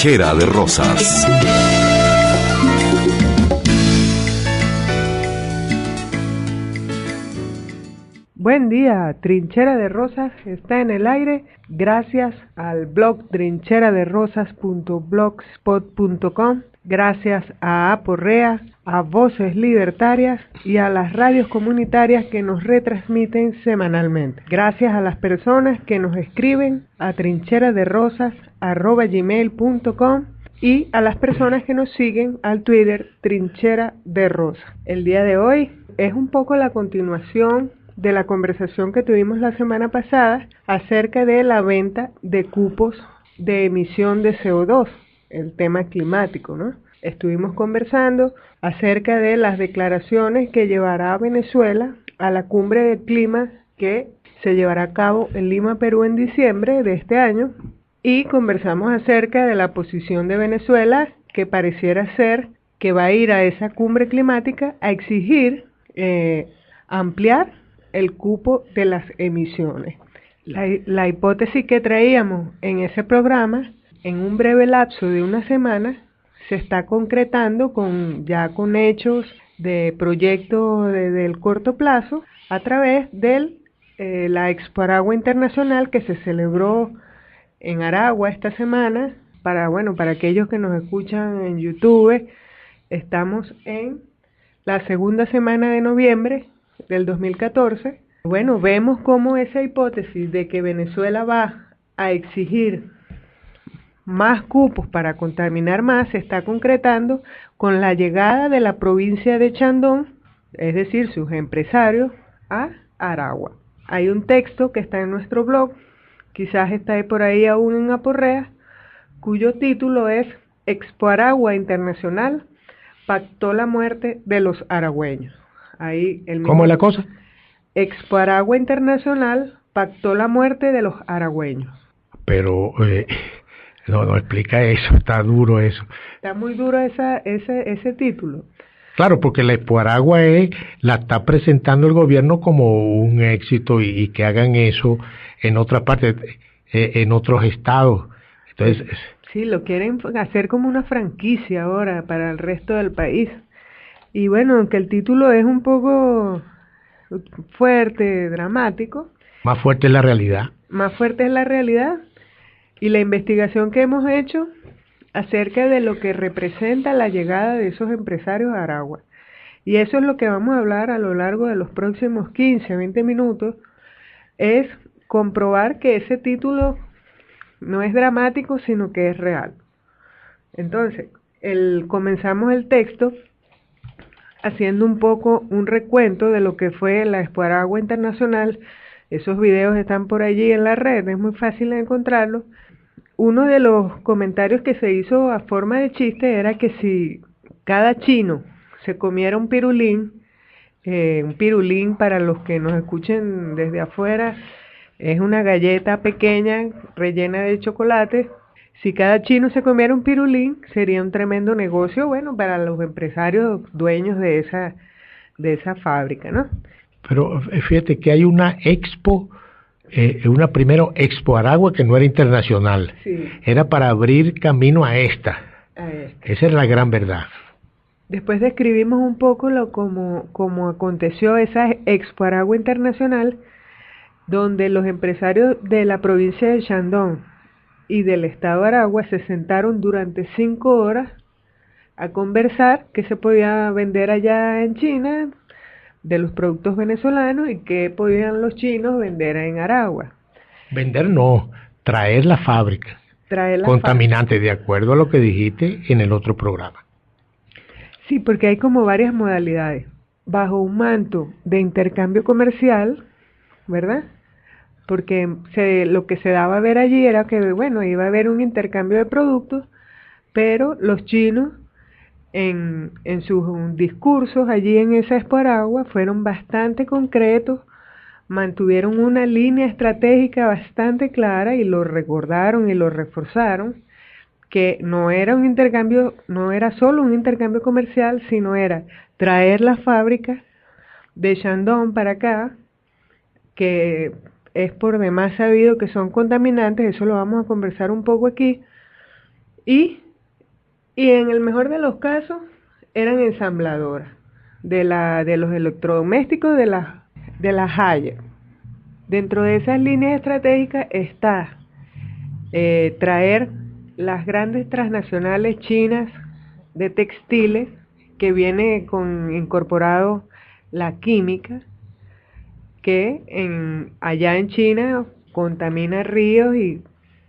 Trinchera de Rosas. Buen día, Trinchera de Rosas está en el aire gracias al blog trincheraderosas.blogspot.com, gracias a Aporrea, a Voces Libertarias y a las radios comunitarias que nos retransmiten semanalmente. Gracias a las personas que nos escriben a trincheraderosas@gmail.com y a las personas que nos siguen al Twitter Trinchera de Rosas. El día de hoy es un poco la continuación de la conversación que tuvimos la semana pasada acerca de la venta de cupos de emisión de CO2, el tema climático, ¿no? Estuvimos conversando acerca de las declaraciones que llevará Venezuela a la cumbre del clima que se llevará a cabo en Lima, Perú, en diciembre de este año, y conversamos acerca de la posición de Venezuela, que pareciera ser que va a ir a esa cumbre climática a exigir ampliar el cupo de las emisiones. La hipótesis que traíamos en ese programa, en un breve lapso de una semana, se está concretando con hechos de proyectos del corto plazo a través de la Expo Aragua Internacional que se celebró en Aragua esta semana. Para aquellos que nos escuchan en YouTube, estamos en la segunda semana de noviembre del 2014. Bueno, vemos cómo esa hipótesis de que Venezuela va a exigir más cupos para contaminar más se está concretando con la llegada de la provincia de Chandón, es decir, sus empresarios, a Aragua. Hay un texto que está en nuestro blog, quizás está por ahí aún en Aporrea, cuyo título es Expo Aragua Internacional pactó la muerte de los aragüeños. Ahí ¿Cómo es la cosa? Expo Aragua Internacional pactó la muerte de los aragüeños. Pero no explica eso, está duro eso. Está muy duro ese título. Claro, porque la Expo Aragua la está presentando el gobierno como un éxito y que hagan eso en otras partes, en otros estados. Entonces, sí, lo quieren hacer como una franquicia ahora para el resto del país. Y bueno, aunque el título es un poco fuerte, dramático. Más fuerte es la realidad. Más fuerte es la realidad. Y la investigación que hemos hecho acerca de lo que representa la llegada de esos empresarios a Aragua. Y eso es lo que vamos a hablar a lo largo de los próximos 15, 20 minutos, es comprobar que ese título no es dramático, sino que es real. Entonces, comenzamos el texto haciendo un poco un recuento de lo que fue la Expo Aragua Internacional. Esos videos están por allí en la red, es muy fácil de encontrarlos. Uno de los comentarios que se hizo a forma de chiste era que si cada chino se comiera un pirulín para los que nos escuchen desde afuera, es una galleta pequeña rellena de chocolate. Si cada chino se comiera un pirulín, sería un tremendo negocio, para los empresarios dueños de esa fábrica, ¿no? Pero fíjate que hay una expo, primero Expo Aragua que no era internacional, sí, era para abrir camino a esta. Esa es la gran verdad. Después describimos un poco como aconteció esa Expo Aragua Internacional, donde los empresarios de la provincia de Chandón y del estado de Aragua se sentaron durante 5 horas a conversar qué se podía vender allá en China de los productos venezolanos y qué podían los chinos vender en Aragua. Vender no, traer la fábrica. Contaminante, de acuerdo a lo que dijiste en el otro programa. Sí, porque hay como varias modalidades. Bajo un manto de intercambio comercial, ¿verdad? Porque lo que se daba a ver allí era que, iba a haber un intercambio de productos, pero los chinos en sus discursos allí en esa Expo Aragua fueron bastante concretos, mantuvieron una línea estratégica bastante clara y lo recordaron y lo reforzaron, que no era solo un intercambio comercial, sino era traer la fábrica de Chandón para acá, que es por demás sabido que son contaminantes, eso lo vamos a conversar un poco aquí, y, y en el mejor de los casos eran ensambladoras de los electrodomésticos de las Haier. Dentro de esas líneas estratégicas está traer las grandes transnacionales chinas de textiles que viene con incorporado la química que allá en China contamina ríos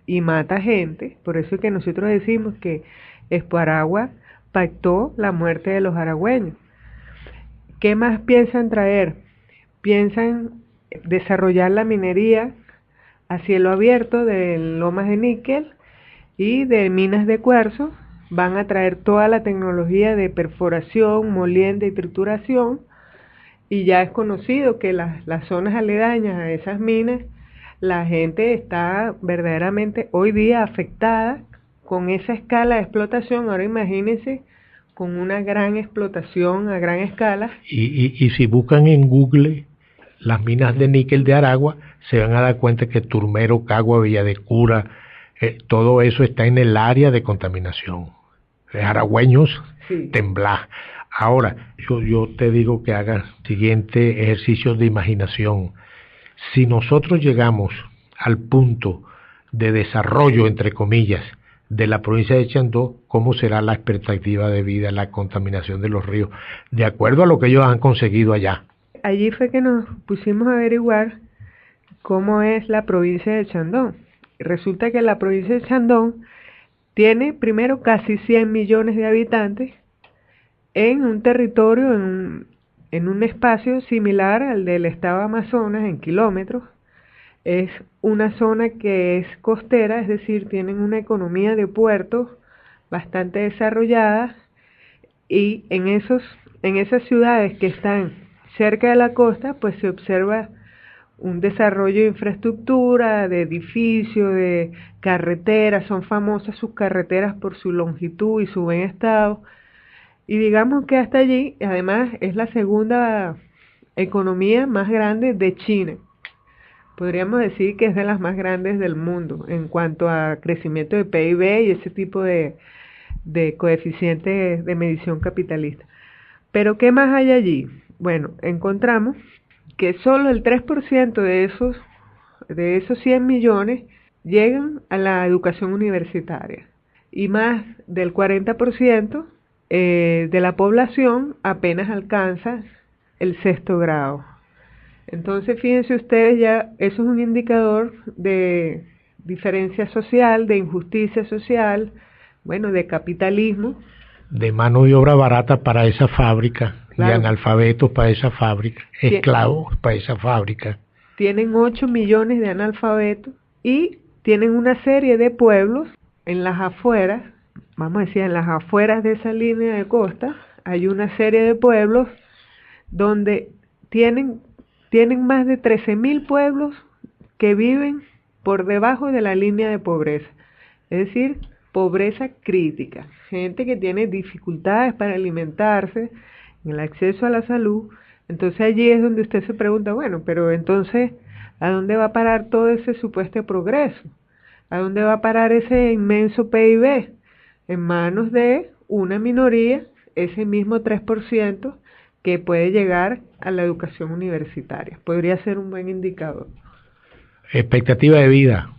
y mata gente. Por eso es que nosotros decimos que Expo Aragua pactó la muerte de los aragüeños. ¿Qué más piensan traer? Piensan desarrollar la minería a cielo abierto de lomas de níquel y de minas de cuarzo. Van a traer toda la tecnología de perforación, molienda y trituración, y ya es conocido que las zonas aledañas a esas minas, la gente está verdaderamente hoy día afectada con esa escala de explotación. Ahora imagínense con una gran explotación a gran escala. Y si buscan en Google las minas de níquel de Aragua, se van a dar cuenta que Turmero, Cagua, Villa de Cura, todo eso está en el área de contaminación. Aragüeños, sí. Temblar. Ahora, yo te digo que hagas siguiente ejercicio de imaginación. Si nosotros llegamos al punto de desarrollo, entre comillas, de la provincia de Chandó, ¿cómo será la expectativa de vida, la contaminación de los ríos, de acuerdo a lo que ellos han conseguido allá? Allí fue que nos pusimos a averiguar cómo es la provincia de Chandón. Resulta que la provincia de Chandón tiene primero casi 100 millones de habitantes en un territorio, en un espacio similar al del estado Amazonas en kilómetros. Es una zona que es costera, es decir, tienen una economía de puertos bastante desarrollada, y en esas ciudades que están cerca de la costa, pues se observa un desarrollo de infraestructura, de edificios, de carreteras. Son famosas sus carreteras por su longitud y su buen estado. Y digamos que hasta allí, además, es la segunda economía más grande de China. Podríamos decir que es de las más grandes del mundo en cuanto a crecimiento de PIB y ese tipo de coeficientes de medición capitalista. Pero ¿qué más hay allí? Bueno, encontramos que solo el 3% de esos 100 millones llegan a la educación universitaria, y más del 40% de la población apenas alcanza el 6º grado. Entonces, fíjense ustedes, ya eso es un indicador de diferencia social, de injusticia social, bueno, de capitalismo. De mano de obra barata para esa fábrica, claro. De analfabetos para esa fábrica, esclavos para esa fábrica. Tienen 8 millones de analfabetos y tienen una serie de pueblos en las afueras, vamos a decir, en las afueras de esa línea de costa. Hay una serie de pueblos donde tienen más de 13.000 pueblos que viven por debajo de la línea de pobreza, es decir, pobreza crítica, gente que tiene dificultades para alimentarse, en el acceso a la salud. Entonces allí es donde usted se pregunta, bueno, pero entonces, ¿a dónde va a parar todo ese supuesto progreso? ¿A dónde va a parar ese inmenso PIB? En manos de una minoría, ese mismo 3%, que puede llegar a la educación universitaria. Podría ser un buen indicador. Expectativa de vida.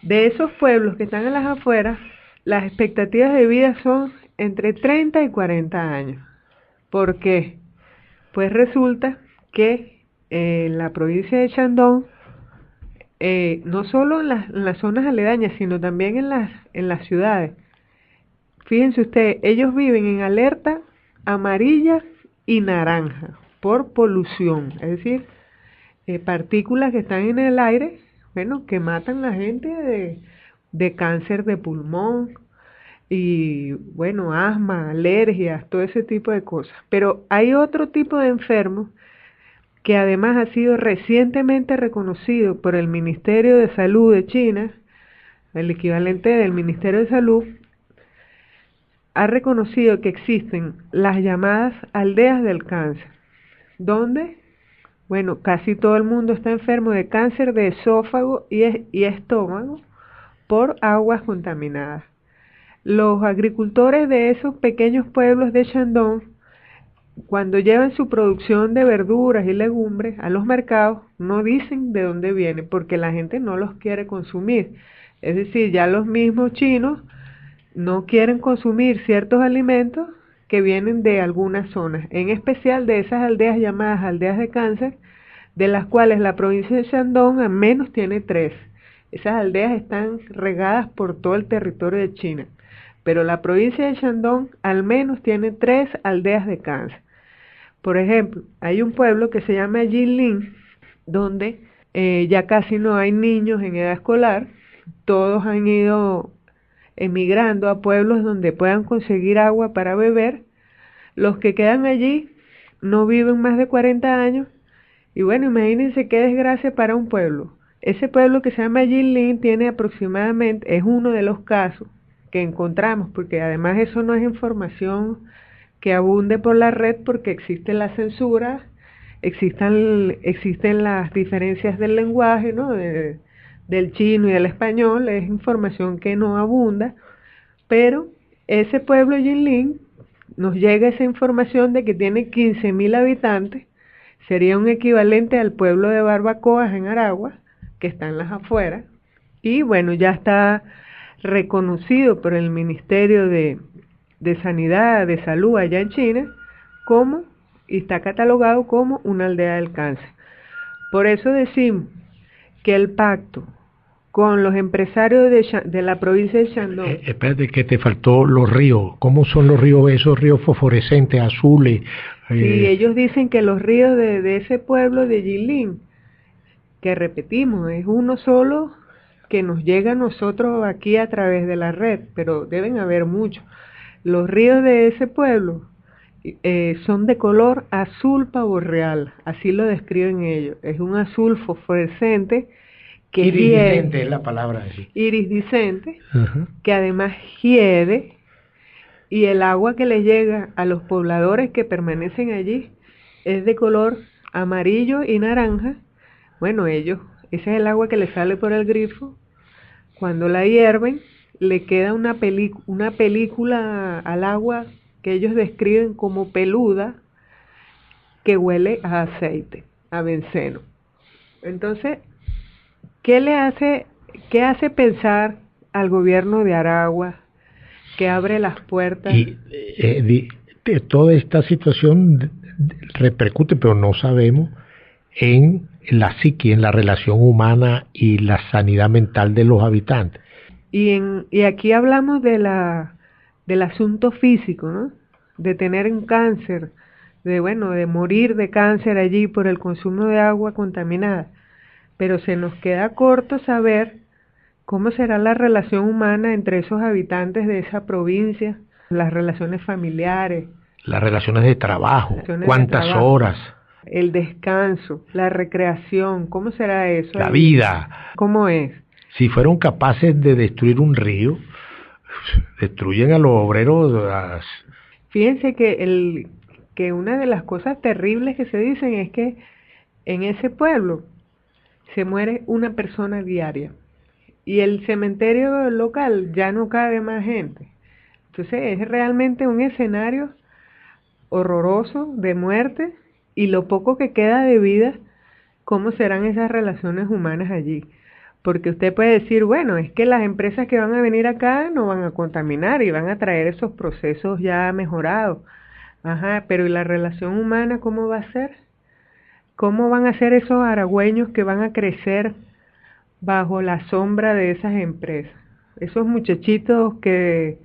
De esos pueblos que están en las afueras, las expectativas de vida son entre 30 y 40 años. ¿Por qué? Pues resulta que en la provincia de Chandón, no solo en las zonas aledañas, sino también en las ciudades, fíjense ustedes, ellos viven en alerta amarilla y naranja por polución, es decir, partículas que están en el aire, bueno, que matan a la gente de cáncer de pulmón y, bueno, asma, alergias, todo ese tipo de cosas. Pero hay otro tipo de enfermos que además ha sido recientemente reconocido por el Ministerio de Salud de China, el equivalente del Ministerio de Salud, ha reconocido que existen las llamadas aldeas del cáncer, donde, bueno, casi todo el mundo está enfermo de cáncer de esófago y estómago por aguas contaminadas. Los agricultores de esos pequeños pueblos de Shandong, cuando llevan su producción de verduras y legumbres a los mercados, no dicen de dónde vienen porque la gente no los quiere consumir. Es decir, ya los mismos chinos no quieren consumir ciertos alimentos que vienen de algunas zonas, en especial de esas aldeas llamadas aldeas de cáncer, de las cuales la provincia de Shandong al menos tiene 3. Esas aldeas están regadas por todo el territorio de China, pero la provincia de Shandong al menos tiene 3 aldeas de cáncer. Por ejemplo, hay un pueblo que se llama Jilin, donde ya casi no hay niños en edad escolar, todos han ido emigrando a pueblos donde puedan conseguir agua para beber. Los que quedan allí no viven más de 40 años, y bueno, imagínense qué desgracia para un pueblo. Ese pueblo que se llama Jilin tiene aproximadamente, es uno de los casos que encontramos, porque además eso no es información que abunde por la red porque existe la censura, existen las diferencias del lenguaje, ¿no? Del chino y del español, es información que no abunda, pero ese pueblo Jilin nos llega esa información de que tiene 15.000 habitantes, sería un equivalente al pueblo de Barbacoas en Aragua, que está en las afueras, y bueno, ya está reconocido por el Ministerio de Sanidad, de Salud allá en China, como, y está catalogado como una aldea del cáncer. Por eso decimos que el pacto con los empresarios de la provincia de Shandong. Espérate que te faltó los ríos. ¿Cómo son los ríos, esos ríos fosforescentes, azules? Sí, ellos dicen que los ríos de ese pueblo de Jilin, que repetimos, es uno solo que nos llega a nosotros aquí a través de la red, pero deben haber muchos. Los ríos de ese pueblo son de color azul pavo real, así lo describen ellos. Es un azul fosforescente que iridiscente es la palabra así. Iridiscente, que además hiede, y el agua que le llega a los pobladores que permanecen allí es de color amarillo y naranja. Bueno, ese es el agua que le sale por el grifo. Cuando la hierven, le queda una película al agua que ellos describen como peluda, que huele a aceite, a benceno. Entonces, ¿qué hace pensar al gobierno de Aragua que abre las puertas? Y toda esta situación repercute, pero no sabemos, en la psique, en la relación humana y la sanidad mental de los habitantes. Y aquí hablamos del asunto físico, ¿no? De tener un cáncer, de morir de cáncer allí por el consumo de agua contaminada. Pero se nos queda corto saber cómo será la relación humana entre esos habitantes de esa provincia, las relaciones familiares, las relaciones de trabajo, cuántas horas, el descanso, la recreación, ¿cómo será eso? La vida. ¿Cómo es? Si fueron capaces de destruir un río, destruyen a los obreros. Fíjense que una de las cosas terribles que se dicen es que en ese pueblo se muere una persona diaria y el cementerio local ya no cabe más gente. Entonces es realmente un escenario horroroso de muerte, y lo poco que queda de vida, ¿cómo serán esas relaciones humanas allí? Porque usted puede decir, bueno, es que las empresas que van a venir acá no van a contaminar y van a traer esos procesos ya mejorados. Ajá, pero ¿y la relación humana cómo va a ser? ¿Cómo van a ser esos aragüeños que van a crecer bajo la sombra de esas empresas? Esos muchachitos que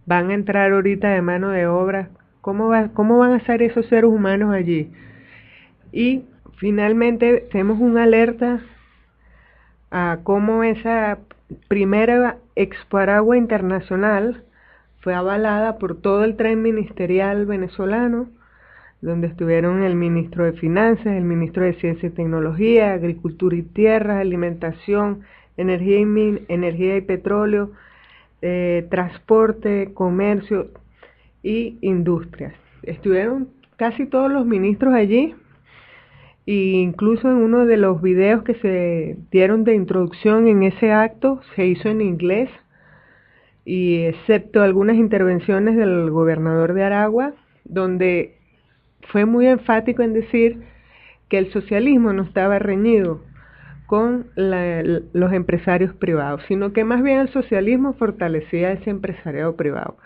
van a entrar ahorita de mano de obra, ¿cómo van a ser esos seres humanos allí? Y finalmente tenemos una alerta a cómo esa primera Expo Aragua Internacional fue avalada por todo el tren ministerial venezolano, donde estuvieron el ministro de Finanzas, el ministro de Ciencia y Tecnología, Agricultura y Tierra, Alimentación, Energía y Petróleo, Transporte, Comercio y Industrias. Estuvieron casi todos los ministros allí, e incluso en uno de los videos que se dieron de introducción en ese acto, se hizo en inglés, y excepto algunas intervenciones del gobernador de Aragua, donde fue muy enfático en decir que el socialismo no estaba reñido con los empresarios privados, sino que más bien el socialismo fortalecía ese empresariado privado.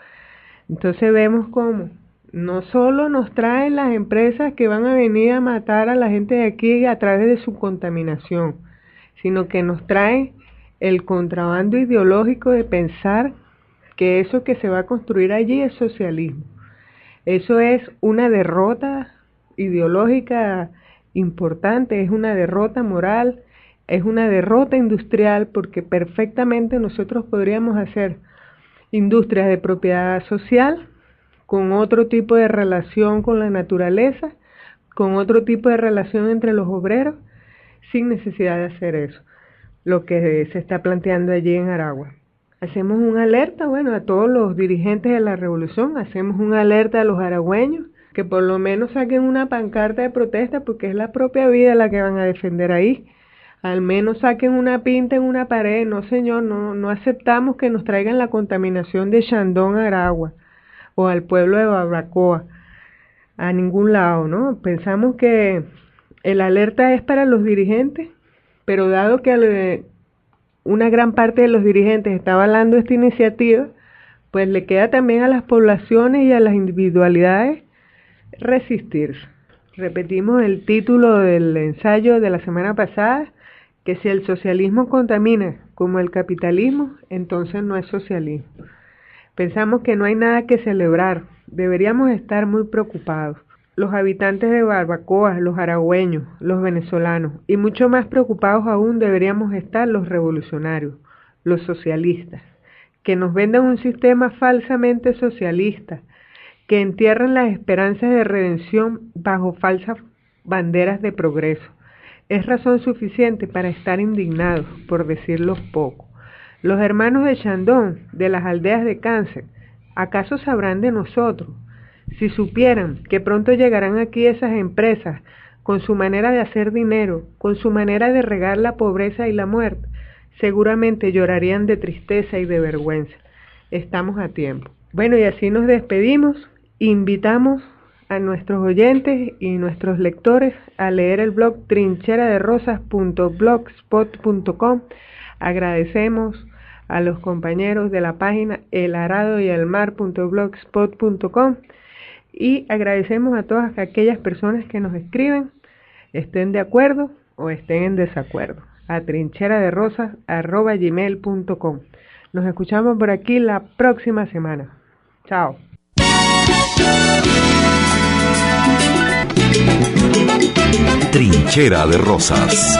Entonces vemos cómo no solo nos traen las empresas que van a venir a matar a la gente de aquí a través de su contaminación, sino que nos traen el contrabando ideológico de pensar que eso que se va a construir allí es socialismo. Eso es una derrota ideológica importante, es una derrota moral, es una derrota industrial, porque perfectamente nosotros podríamos hacer industrias de propiedad social con otro tipo de relación con la naturaleza, con otro tipo de relación entre los obreros, sin necesidad de hacer eso, lo que se está planteando allí en Aragua. Hacemos una alerta, bueno, a todos los dirigentes de la revolución, hacemos una alerta a los aragüeños, que por lo menos saquen una pancarta de protesta, porque es la propia vida la que van a defender ahí. Al menos saquen una pinta en una pared. No, señor, no aceptamos que nos traigan la contaminación de Chandón a Aragua o al pueblo de Barbacoa, a ningún lado, ¿no? Pensamos que el alerta es para los dirigentes, pero dado que una gran parte de los dirigentes está avalando esta iniciativa, pues le queda también a las poblaciones y a las individualidades resistirse. Repetimos el título del ensayo de la semana pasada, que si el socialismo contamina como el capitalismo, entonces no es socialismo. Pensamos que no hay nada que celebrar, deberíamos estar muy preocupados. Los habitantes de Barbacoa, los aragüeños, los venezolanos, y mucho más preocupados aún deberíamos estar los revolucionarios, los socialistas, que nos vendan un sistema falsamente socialista, que entierran las esperanzas de redención bajo falsas banderas de progreso. Es razón suficiente para estar indignados, por decirlo poco. Los hermanos de Chandón, de las aldeas de Cáncer, ¿acaso sabrán de nosotros? Si supieran que pronto llegarán aquí esas empresas, con su manera de hacer dinero, con su manera de regar la pobreza y la muerte, seguramente llorarían de tristeza y de vergüenza. Estamos a tiempo. Bueno, y así nos despedimos. Invitamos a nuestros oyentes y nuestros lectores a leer el blog trincheraderosas.blogspot.com. Agradecemos a los compañeros de la página elaradoyelmar.blogspot.com y agradecemos a todas aquellas personas que nos escriben, estén de acuerdo o estén en desacuerdo, a trincheraderosas@gmail.com. Nos escuchamos por aquí la próxima semana. Chao. Trinchera de Rosas.